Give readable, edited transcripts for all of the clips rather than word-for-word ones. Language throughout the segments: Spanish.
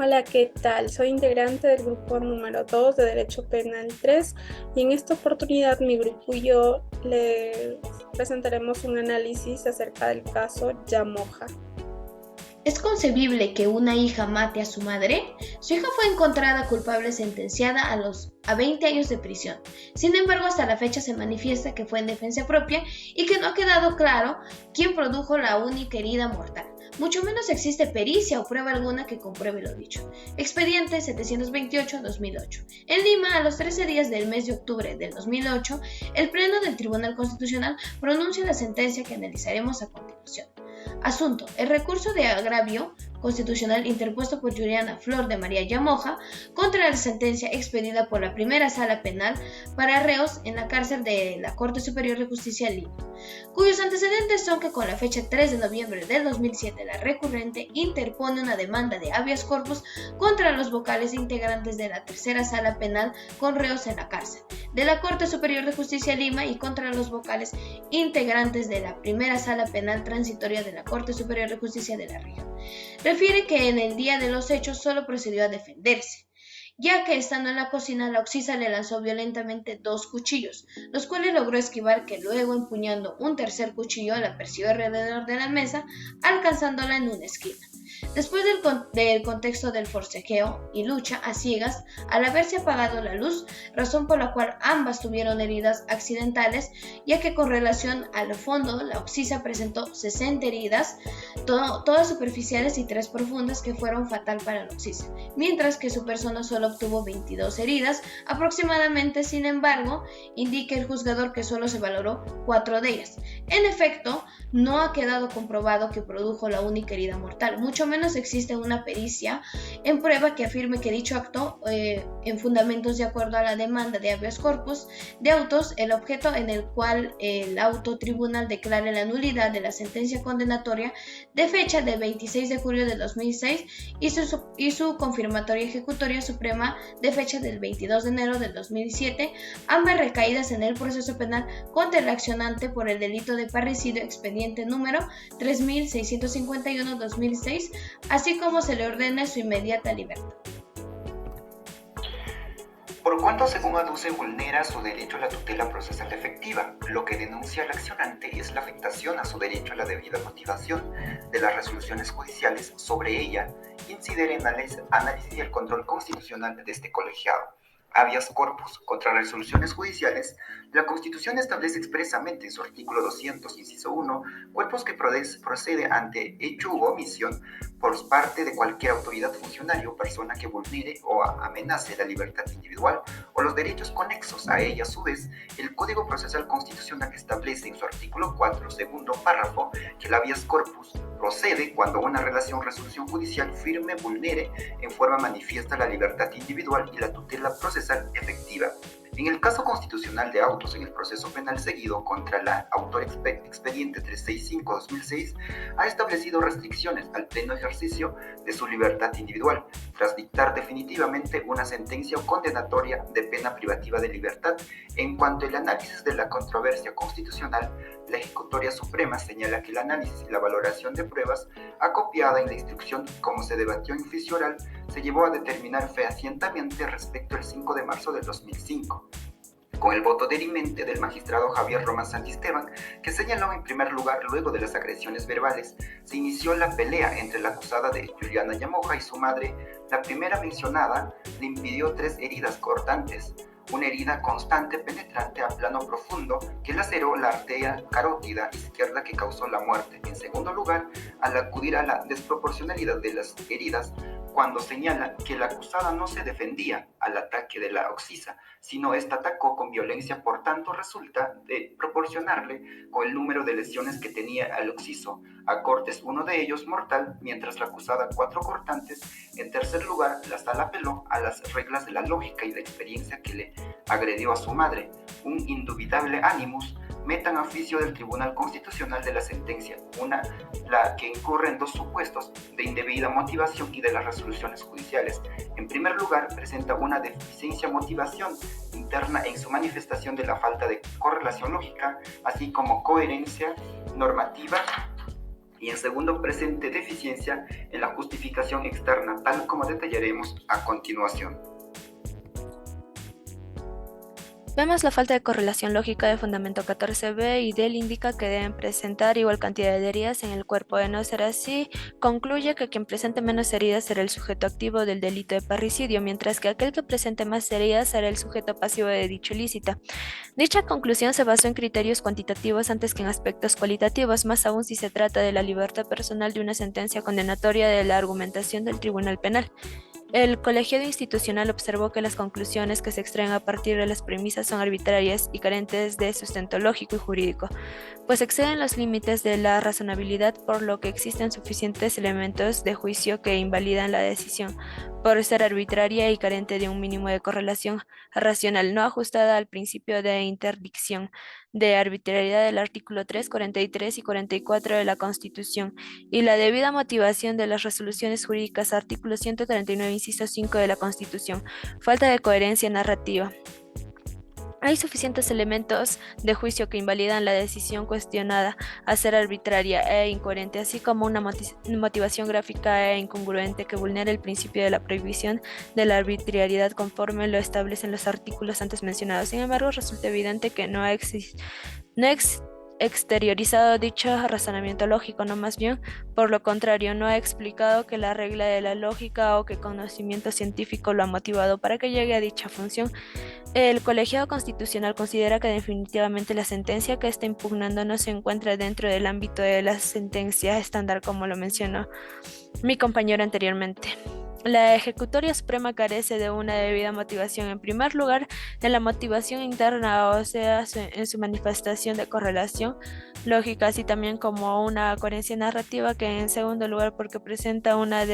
Hola, ¿qué tal? Soy integrante del grupo número 2 de Derecho Penal 3 y en esta oportunidad mi grupo y yo les presentaremos un análisis acerca del caso Yamoja. ¿Es concebible que una hija mate a su madre? Su hija fue encontrada culpable sentenciada a 20 años de prisión. Sin embargo, hasta la fecha se manifiesta que fue en defensa propia y que no ha quedado claro quién produjo la única herida mortal. Mucho menos existe pericia o prueba alguna que compruebe lo dicho. Expediente 728-2008. En Lima, a los 13 días del mes de octubre del 2008, el Pleno del Tribunal Constitucional pronuncia la sentencia que analizaremos a continuación. Asunto: el recurso de agravio constitucional interpuesto por Juliana Flor de María Yamoja contra la sentencia expedida por la Primera Sala Penal para reos en la cárcel de la Corte Superior de Justicia Lima, cuyos antecedentes son que con la fecha 3 de noviembre del 2007 la recurrente interpone una demanda de habeas corpus contra los vocales integrantes de la Tercera Sala Penal con reos en la cárcel de la Corte Superior de Justicia Lima y contra los vocales integrantes de la Primera Sala Penal Transitoria de la Corte Superior de Justicia de la Región. Refiere que en el día de los hechos solo procedió a defenderse, ya que estando en la cocina la oxisa le lanzó violentamente 2 cuchillos, los cuales logró esquivar, que luego empuñando un tercer cuchillo la persiguió alrededor de la mesa, alcanzándola en una esquina. Después del contexto del forcejeo y lucha a ciegas, al haberse apagado la luz, razón por la cual ambas tuvieron heridas accidentales, ya que con relación al fondo la oxisa presentó 60 heridas, todas superficiales y 3 profundas, que fueron fatal para la oxisa, mientras que su persona solo obtuvo 22 heridas aproximadamente. Sin embargo, indica el juzgador que solo se valoró 4 de ellas. En efecto, no ha quedado comprobado que produjo la única herida mortal, mucho menos existe una pericia en prueba que afirme que dicho acto, en fundamentos de acuerdo a la demanda de habeas corpus de autos, el objeto en el cual el auto tribunal declare la nulidad de la sentencia condenatoria de fecha del 26 de julio de 2006 y su confirmatoria ejecutoria suprema de fecha del 22 de enero del 2007, ambas recaídas en el proceso penal contra el accionante por el delito de parricidio, expediente número 3651-2006, así como se le ordene su inmediata libertad. Por cuanto, según aduce, vulnera su derecho a la tutela procesal efectiva, lo que denuncia el accionante es la afectación a su derecho a la debida motivación de las resoluciones judiciales sobre ella, incidir en el análisis y el control constitucional de este colegiado. Habeas corpus contra resoluciones judiciales. La Constitución establece expresamente en su artículo 200, inciso 1, cuerpos que procede ante hecho u omisión por parte de cualquier autoridad, funcionario o persona que vulnere o amenace la libertad individual o los derechos conexos a ella. A su vez, el Código Procesal Constitucional establece en su artículo 4, segundo párrafo, que el habeas corpus procede cuando una resolución judicial firme vulnere en forma manifiesta la libertad individual y la tutela procesal efectiva. En el caso constitucional de autos en el proceso penal seguido contra la autor expediente 365-2006, ha establecido restricciones al pleno ejercicio de su libertad individual, tras dictar definitivamente una sentencia condenatoria de pena privativa de libertad. En cuanto al análisis de la controversia constitucional, la Ejecutoria Suprema señala que el análisis y la valoración de pruebas acopiada en la instrucción, como se debatió en juicio oral, se llevó a determinar fehacientemente respecto al 5 de marzo del 2005. Con el voto dirimente del magistrado Javier Román Santisteban, que señaló en primer lugar, luego de las agresiones verbales, se inició la pelea entre la acusada de Juliana Yamoja y su madre. La primera mencionada le impidió 3 heridas cortantes, una herida constante penetrante a plano profundo que laceró la arteria carótida izquierda que causó la muerte. En segundo lugar, al acudir a la desproporcionalidad de las heridas, cuando señala que la acusada no se defendía al ataque de la oxisa, sino esta atacó con violencia, por tanto resulta de proporcionarle con el número de lesiones que tenía al occiso, a cortes uno de ellos mortal, mientras la acusada 4 cortantes. En tercer lugar, la sala apeló a las reglas de la lógica y la experiencia que le agredió a su madre, un indubitable animus metan a oficio del Tribunal Constitucional de la sentencia, la que incurre en 2 supuestos de indebida motivación y de las resoluciones judiciales. En primer lugar, presenta una deficiencia motivación interna en su manifestación de la falta de correlación lógica, así como coherencia normativa Y en segundo, presente deficiencia en la justificación externa, tal como detallaremos a continuación. Vemos la falta de correlación lógica de fundamento 14b y del indica que deben presentar igual cantidad de heridas en el cuerpo. De no ser así, concluye que quien presente menos heridas será el sujeto activo del delito de parricidio, mientras que aquel que presente más heridas será el sujeto pasivo de dicho ilícito. Dicha conclusión se basó en criterios cuantitativos antes que en aspectos cualitativos, más aún si se trata de la libertad personal de una sentencia condenatoria de la argumentación del Tribunal Penal. El colegiado institucional observó que las conclusiones que se extraen a partir de las premisas son arbitrarias y carentes de sustento lógico y jurídico, pues exceden los límites de la razonabilidad, por lo que existen suficientes elementos de juicio que invalidan la decisión, por ser arbitraria y carente de un mínimo de correlación racional no ajustada al principio de interdicción de arbitrariedad del artículo 3, 43 y 44 de la Constitución, y la debida motivación de las resoluciones jurídicas, artículo 139, inciso 5 de la Constitución. Falta de coherencia narrativa. Hay suficientes elementos de juicio que invalidan la decisión cuestionada a ser arbitraria e incoherente, así como una motivación gráfica e incongruente que vulnera el principio de la prohibición de la arbitrariedad conforme lo establecen los artículos antes mencionados. Sin embargo, resulta evidente que no ha exteriorizado dicho razonamiento lógico, no, más bien por lo contrario, no ha explicado que la regla de la lógica o que conocimiento científico lo ha motivado para que llegue a dicha función. El colegiado constitucional considera que definitivamente la sentencia que está impugnando no se encuentra dentro del ámbito de la sentencia estándar, como lo mencionó mi compañero anteriormente. La ejecutoria suprema carece de una debida motivación, en primer lugar, en la motivación interna, o sea, en su manifestación de correlación lógica, así también como una coherencia narrativa, que en segundo lugar porque presenta una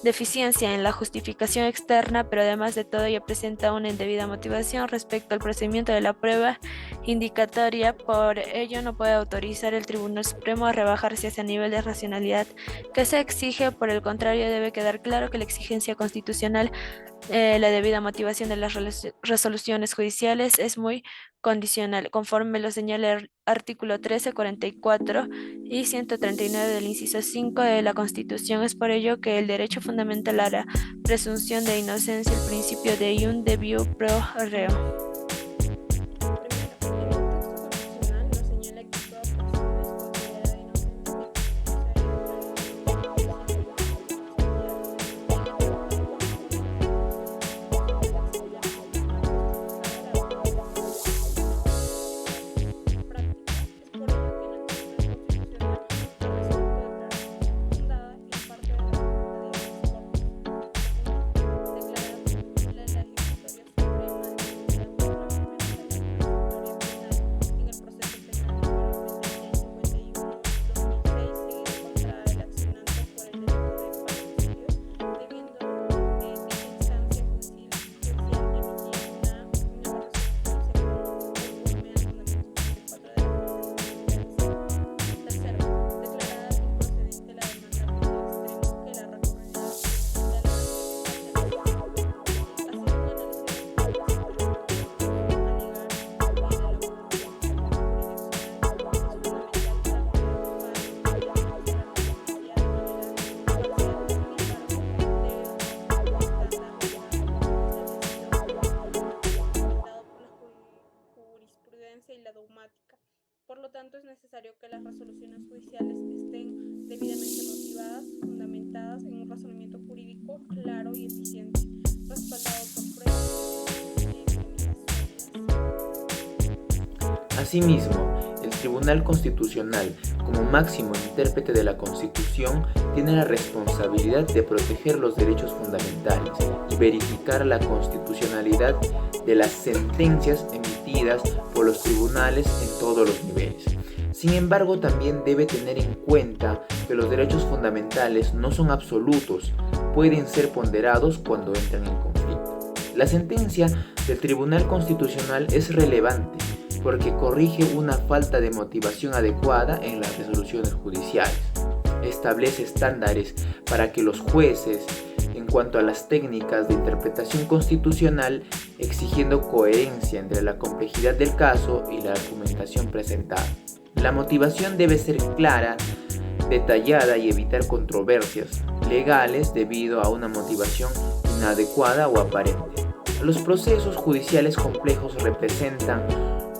deficiencia en la justificación externa, pero además de todo ella presenta una indebida motivación respecto al procedimiento de la prueba indicatoria. Por ello no puede autorizar el Tribunal Supremo a rebajarse a ese nivel de racionalidad que se exige. Por el contrario, debe quedar claro que la exigencia constitucional, la debida motivación de las resoluciones judiciales es muy condicional, conforme lo señala el artículo 13, 44 y 139 del inciso 5 de la Constitución. Es por ello que el derecho fundamental a la presunción de inocencia, el principio de iun debiu pro reo. Y la dogmática. Por lo tanto, es necesario que las resoluciones judiciales estén debidamente motivadas, fundamentadas en un razonamiento jurídico claro y eficiente, respaldado por pruebas y Asimismo, el Tribunal Constitucional, como máximo intérprete de la Constitución, tiene la responsabilidad de proteger los derechos fundamentales y verificar la constitucionalidad de las sentencias emitidas por los tribunales en todos los niveles. Sin embargo, también debe tener en cuenta que los derechos fundamentales no son absolutos, pueden ser ponderados cuando entran en conflicto. La sentencia del Tribunal Constitucional es relevante porque corrige una falta de motivación adecuada en las resoluciones judiciales. Establece estándares para que los jueces, en cuanto a las técnicas de interpretación constitucional, exigiendo coherencia entre la complejidad del caso y la argumentación presentada. La motivación debe ser clara detallada y evitar controversias legales debido a una motivación inadecuada o aparente. Los procesos judiciales complejos representan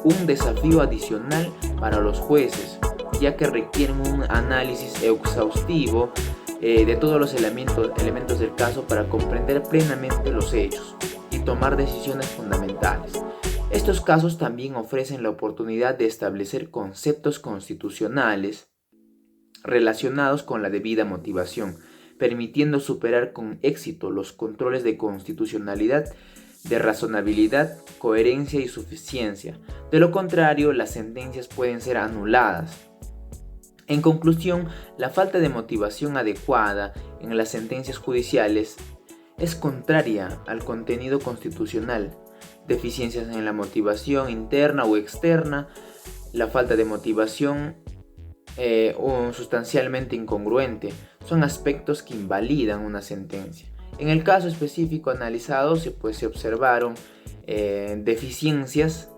un desafío adicional para los jueces, ya que requieren un análisis exhaustivo de todos los elementos del caso para comprender plenamente los hechos y tomar decisiones fundamentales. Estos casos también ofrecen la oportunidad de establecer conceptos constitucionales relacionados con la debida motivación, permitiendo superar con éxito los controles de constitucionalidad, de razonabilidad, coherencia y suficiencia. De lo contrario, las sentencias pueden ser anuladas. En conclusión, la falta de motivación adecuada en las sentencias judiciales es contraria al contenido constitucional. Deficiencias en la motivación interna o externa, la falta de motivación sustancialmente incongruente, son aspectos que invalidan una sentencia. En el caso específico analizado se observaron deficiencias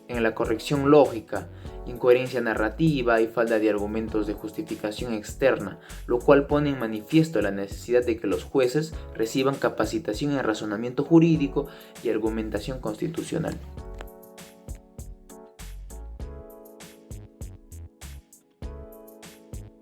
en la corrección lógica, incoherencia narrativa y falta de argumentos de justificación externa, lo cual pone en manifiesto la necesidad de que los jueces reciban capacitación en razonamiento jurídico y argumentación constitucional.